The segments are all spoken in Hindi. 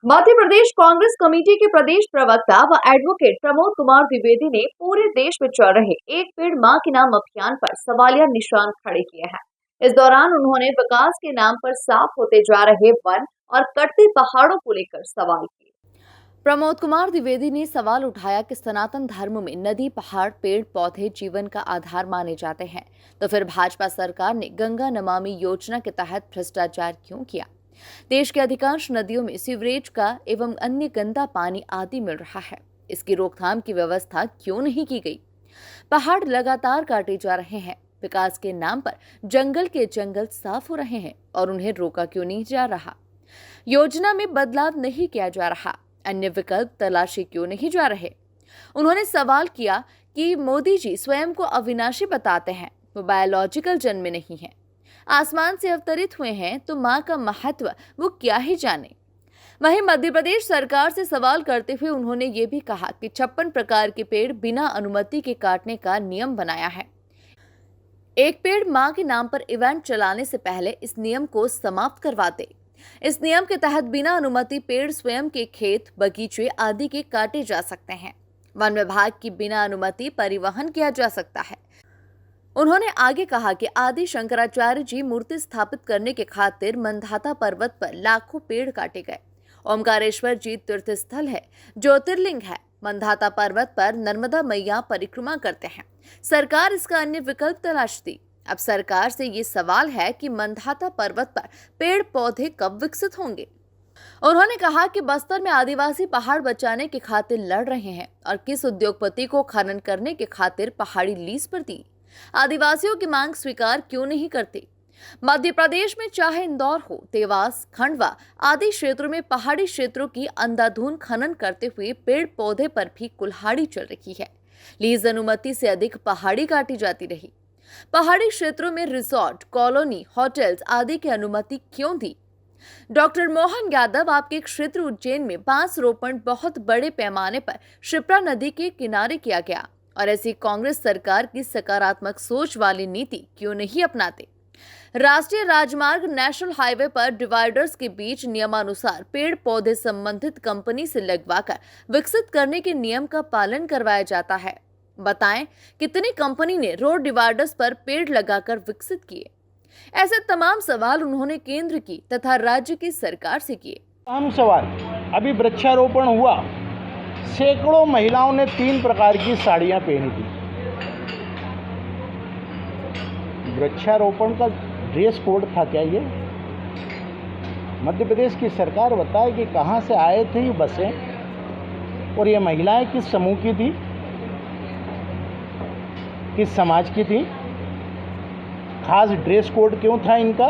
मध्य प्रदेश कांग्रेस कमेटी के प्रदेश प्रवक्ता व एडवोकेट प्रमोद कुमार द्विवेदी ने पूरे देश में चल रहे एक पेड़ मां के नाम अभियान पर सवालिया निशान खड़े किए हैं। इस दौरान उन्होंने विकास के नाम पर साफ होते जा रहे वन और कटते पहाड़ों को लेकर सवाल किए। प्रमोद कुमार द्विवेदी ने सवाल उठाया कि सनातन धर्म में नदी, पहाड़, पेड़ पौधे जीवन का आधार माने जाते हैं, तो फिर भाजपा सरकार ने गंगा नमामि योजना के तहत भ्रष्टाचार क्यों किया? देश के अधिकांश नदियों में सीवरेज का एवं अन्य गंदा पानी आदि मिल रहा है। इसकी रोकथाम की व्यवस्था क्यों नहीं की गई? पहाड़ लगातार काटे जा रहे हैं, विकास के नाम पर जंगल के जंगल साफ हो रहे हैं और उन्हें रोका क्यों नहीं जा रहा? योजना में बदलाव नहीं किया जा रहा, अन्य विकल्प तलाशे क्यों नहीं जा रहे? उन्होंने सवाल किया कि मोदी जी स्वयं को अविनाशी बताते हैं, वो बायोलॉजिकल जन्म में नहीं है, आसमान से अवतरित हुए हैं, तो मां का महत्व वो क्या ही जाने। वहीं मध्य प्रदेश सरकार से सवाल करते हुए उन्होंने ये भी कहा कि 56 प्रकार के पेड़ बिना अनुमति के काटने का नियम बनाया है। एक पेड़ मां के नाम पर इवेंट चलाने से पहले इस नियम को समाप्त करवाते। इस नियम के तहत बिना अनुमति पेड़ स्वयं के खेत, बगीचे आदि के काटे जा सकते हैं। वन विभाग की बिना अनुमति परिवहन किया जा सकता है। उन्होंने आगे कहा कि आदि शंकराचार्य जी मूर्ति स्थापित करने के खातिर मंधाता पर्वत पर लाखों पेड़ काटे गए। ओमकारेश्वर जी तीर्थ स्थल है, ज्योतिर्लिंग है। मंधाता पर्वत पर नर्मदा मैया परिक्रमा करते हैं। सरकार इसका अन्य विकल्प तलाशती। अब सरकार से ये सवाल है कि मंधाता पर्वत पर पेड़ पौधे कब विकसित होंगे? उन्होंने कहा कि बस्तर में आदिवासी पहाड़ बचाने के खातिर लड़ रहे हैं और किस उद्योगपति को खनन करने के खातिर पहाड़ी लीज पर दी। आदिवासियों की मांग स्वीकार क्यों नहीं करते? मध्य प्रदेश में चाहे इंदौर हो, देवास, खंडवा आदि क्षेत्रों में पहाड़ी क्षेत्रों की अंधाधुंध खनन करते हुए पेड़ पौधे पर भी कुल्हाड़ी चल रही है। लीज अनुमति से अधिक पहाड़ी काटी जाती रही। पहाड़ी क्षेत्रों में रिसोर्ट, कॉलोनी, होटल्स आदि की अनुमति क्यों दी? डॉक्टर मोहन यादव, आपके क्षेत्र उज्जैन में बांस रोपण बहुत बड़े पैमाने पर शिप्रा नदी के किनारे किया गया और ऐसी कांग्रेस सरकार की सकारात्मक सोच वाली नीति क्यों नहीं अपनाते? राष्ट्रीय राजमार्ग, नेशनल हाईवे पर डिवाइडर्स के बीच नियमानुसार पेड़ पौधे संबंधित कंपनी से लगवाकर विकसित करने के नियम का पालन करवाया जाता है। बताएं, कितनी कंपनी ने रोड डिवाइडर्स पर पेड़ लगाकर विकसित किए? ऐसे तमाम सवाल उन्होंने केंद्र की तथा राज्य की सरकार से किए। आम सवाल, अभी वृक्षारोपण हुआ, सैकड़ों महिलाओं ने 3 प्रकार की साड़ियां पहनी थी। वृक्षारोपण का ड्रेस कोड था क्या ये? मध्य प्रदेश की सरकार बताए कि कहां से आए थे ये बसें और ये महिलाएं किस समूह की थी, किस समाज की थी, खास ड्रेस कोड क्यों था इनका?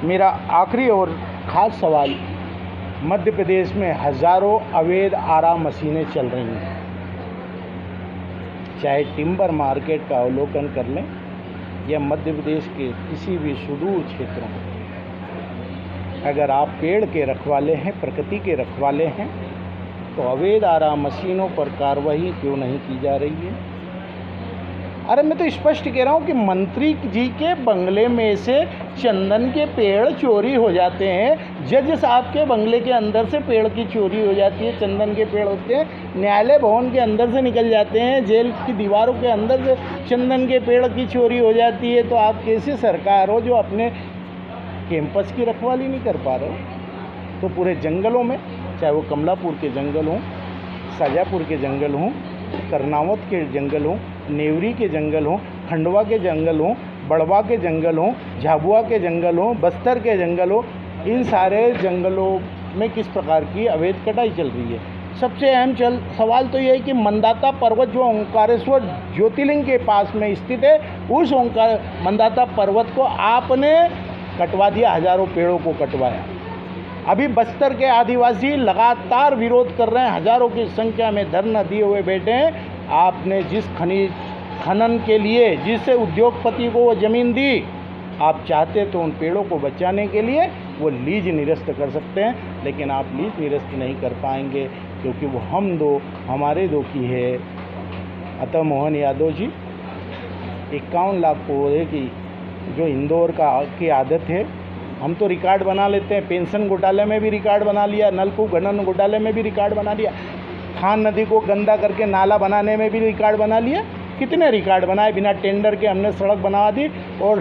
मेरा आखिरी और खास सवाल, मध्य प्रदेश में हजारों अवैध आराम मशीनें चल रही हैं। चाहे टिम्बर मार्केट का अवलोकन कर लें या मध्य प्रदेश के किसी भी सुदूर क्षेत्रों में, अगर आप पेड़ के रखवाले हैं, प्रकृति के रखवाले हैं, तो अवैध आराम मशीनों पर कार्रवाई क्यों नहीं की जा रही है? अरे मैं तो स्पष्ट कह रहा हूँ कि मंत्री जी के बंगले में से चंदन के पेड़ चोरी हो जाते हैं, जज साहब के बंगले के अंदर से पेड़ की चोरी हो जाती है, चंदन के पेड़ होते हैं, न्यायालय भवन के अंदर से निकल जाते हैं, जेल की दीवारों के अंदर से चंदन के पेड़ की चोरी हो जाती है। तो आप कैसी सरकार हो जो अपने कैंपस की रखवाली नहीं कर पा रहे हो? तो पूरे जंगलों में, चाहे वो कमलापुर के जंगल हों, शाजापुर के जंगल हों, करनावत के जंगल हों, नेवरी के जंगल हों, खंडवा के जंगल हों, बड़वा के जंगल हों, झाबुआ के जंगल हों, बस्तर के जंगल हों, इन सारे जंगलों में किस प्रकार की अवैध कटाई चल रही है? सबसे अहम सवाल तो ये है कि मंदाता पर्वत जो ओंकारेश्वर ज्योतिर्लिंग के पास में स्थित है, उस मंदाता पर्वत को आपने कटवा दिया, हजारों पेड़ों को कटवाया। अभी बस्तर के आदिवासी लगातार विरोध कर रहे हैं, हजारों की संख्या में धरना दिए हुए बैठे हैं। आपने जिस खनन के लिए जिस उद्योगपति को वो ज़मीन दी, आप चाहते तो उन पेड़ों को बचाने के लिए वो लीज निरस्त कर सकते हैं, लेकिन आप लीज निरस्त नहीं कर पाएंगे क्योंकि वो हम दो हमारे दो की है। अतः मोहन यादव जी 51 लाख पौधे की जो इंदौर की आदत है, हम तो रिकॉर्ड बना लेते हैं। पेंशन घोटाले में भी रिकॉर्ड बना लिया, नलकूप खनन घोटाले में भी रिकॉर्ड बना लिया, खान नदी को गंदा करके नाला बनाने में भी रिकॉर्ड बना लिया। कितने रिकॉर्ड बनाए, बिना टेंडर के हमने सड़क बना दी और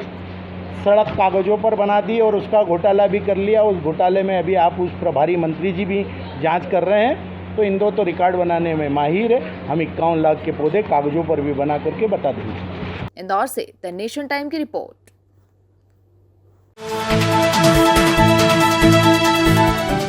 सड़क कागज़ों पर बना दी और उसका घोटाला भी कर लिया। उस घोटाले में अभी आप उस प्रभारी मंत्री जी भी जांच कर रहे हैं। तो इंदौर तो रिकॉर्ड बनाने में माहिर है। हम 51 लाख के पौधे कागज़ों पर भी बना करके बता देंगे। इंदौर से द नेशन टाइम की रिपोर्ट।